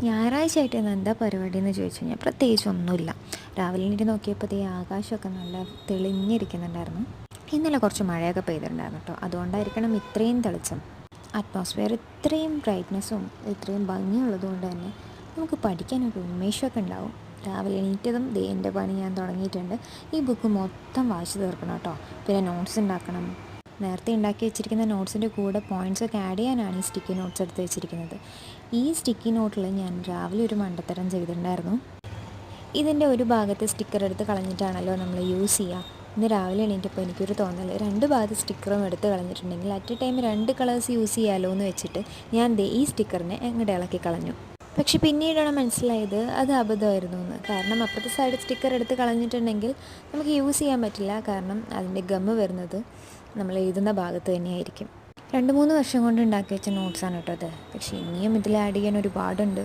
ഞായറാഴ്ചയായിട്ട് ഇന്ന് എന്താ പരിപാടി എന്ന് ചോദിച്ചു കഴിഞ്ഞാൽ പ്രത്യേകിച്ചൊന്നുമില്ല. രാവിലെ എണീറ്റ് നോക്കിയപ്പോൾ ഈ ആകാശമൊക്കെ നല്ല തെളിഞ്ഞിരിക്കുന്നുണ്ടായിരുന്നു. ഇന്നലെ കുറച്ച് മഴയൊക്കെ പെയ്തിട്ടുണ്ടായിരുന്നു കേട്ടോ. അതുകൊണ്ടായിരിക്കണം ഇത്രയും തെളിച്ചം. അറ്റ്മോസ്ഫിയർ ഇത്രയും ബ്രൈറ്റ്നസ്സും ഇത്രയും ഭംഗിയുള്ളതുകൊണ്ട് തന്നെ നമുക്ക് പഠിക്കാനൊരു ഉന്മേഷമൊക്കെ ഉണ്ടാവും. രാവിലെ എണീറ്റതും എൻ്റെ പണി ഞാൻ തുടങ്ങിയിട്ടുണ്ട്. ഈ ബുക്ക് മൊത്തം വായിച്ചു തീർക്കണം കേട്ടോ. പിന്നെ നോട്ട്സ് ഉണ്ടാക്കണം. നേരത്തെ ഉണ്ടാക്കി വെച്ചിരിക്കുന്ന നോട്ട്സിൻ്റെ കൂടെ പോയിൻറ്റ്സൊക്കെ ആഡ് ചെയ്യാനാണ് ഈ സ്റ്റിക്കി നോട്ട്സ് എടുത്ത് വെച്ചിരിക്കുന്നത്. ഈ സ്റ്റിക്കി നോട്ടിൽ ഞാൻ രാവിലെ ഒരു മണ്ടത്തരം ചെയ്തിട്ടുണ്ടായിരുന്നു. ഇതിൻ്റെ ഒരു ഭാഗത്ത് സ്റ്റിക്കർ എടുത്ത് കളഞ്ഞിട്ടാണല്ലോ നമ്മൾ യൂസ് ചെയ്യുക. ഇന്ന് രാവിലെ എണീറ്റപ്പോൾ എനിക്കൊരു തോന്നൽ, രണ്ട് ഭാഗത്ത് സ്റ്റിക്കറും എടുത്ത് കളഞ്ഞിട്ടുണ്ടെങ്കിൽ അറ്റ് എ ടൈം രണ്ട് കളേഴ്സ് യൂസ് ചെയ്യാമല്ലോ എന്ന് വെച്ചിട്ട് ഞാൻ ഈ സ്റ്റിക്കറിനെ എങ്ങോട്ട് ഇളക്കി കളഞ്ഞു. പക്ഷെ പിന്നീടാണ് മനസ്സിലായത് അത് അബദ്ധമായിരുന്നു എന്ന്. കാരണം അപ്പുറത്തെ സൈഡ് സ്റ്റിക്കർ എടുത്ത് കളഞ്ഞിട്ടുണ്ടെങ്കിൽ നമുക്ക് യൂസ് ചെയ്യാൻ പറ്റില്ല. കാരണം അതിൻ്റെ ഗമ്മ് വരുന്നത് നമ്മൾ എഴുതുന്ന ഭാഗത്ത് തന്നെയായിരിക്കും. 2-3 വർഷം കൊണ്ട് ഉണ്ടാക്കി വെച്ച നോട്ട്സാണ് കേട്ടോ അത്. പക്ഷേ ഇനിയും ഇതിൽ ആഡ് ചെയ്യാൻ ഒരുപാടുണ്ട്.